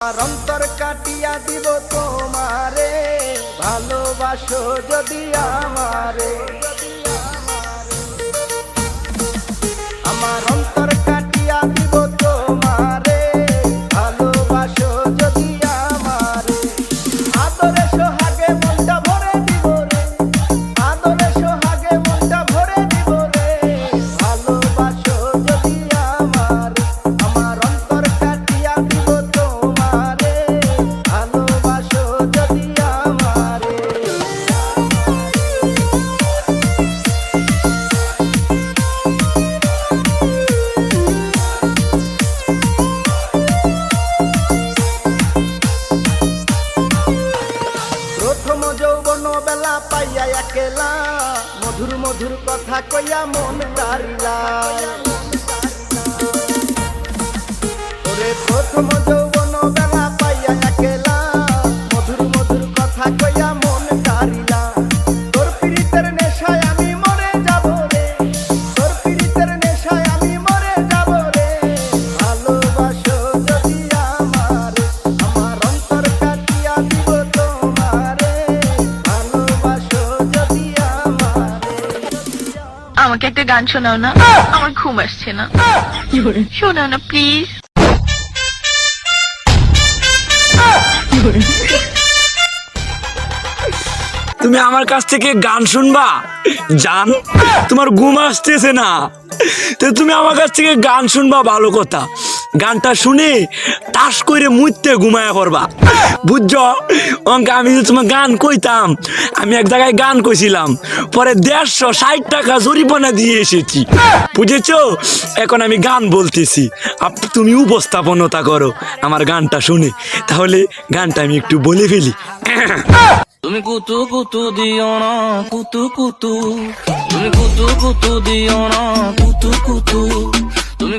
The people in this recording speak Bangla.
অন্তর কাটিয়া দিব তোমারে, ভালোবাসো যদি আমারে। আমার অন্তর কাটিয়া দিব তোমারে, ভালোবাসো যদি আমারে। আদরে সোহাগে মনটা ভরে দিব রে, আদরে সোহাগে মনটা ভরে দিব রে, ভালোবাসো যদি আমারে। আমার অন্তর কাটিয়া দিব তোমারে, ভালোবাসো যদি আমারে। প্রথম যৌবন বেলা পাইয়া একেলা, মধুর মধুর কথা কইয়া মন কারিলা। ওরে প্রথম যৌবন বেলা পাইয়া একেলা, মধুর মধুর কথা কইয়া মন কারিলা। তোর পীড়িতের নেশায় আমি মরে যাব রে, তোর পীড়িতের নেশায় আমি মরে যাব রে, ভালোবাসো যদি আমারে। আমার অন্তর কাটিয়া দিব তোমারে, ভালোবাসো যদি আমারে। আমাকে একটা গান শোনাও না, আমার ঘুম আসছে না। শোনাও না প্লিজ। তুমি আমার কাছ থেকে গান শুনবা জান? তোমার ঘুম আসতেছে না, তো তুমি আমার কাছ থেকে গান শুনবা ভালো কথা। গানটা শুনে টাস করে মুইতে ঘুমায়া পড়বা, বুঝছো? অঙ্কে আমি যে তোমার গান কইতাম, আমি এক জায়গায় গান কইছিলাম, পরে 160 টাকা জরিমানা দিয়ে এসেছি, বুঝেছো? এখন আমি গান বলতেছি, তুমি উপস্থাপনতা করো আমার গানটা শুনে। তাহলে গানটা আমি একটু বলে ফেলি। তুমি কুতু কুতু দিও না, কুতু কুতু, তুমি কুতু কুতু দিও না, কুতু কুতু, তুমি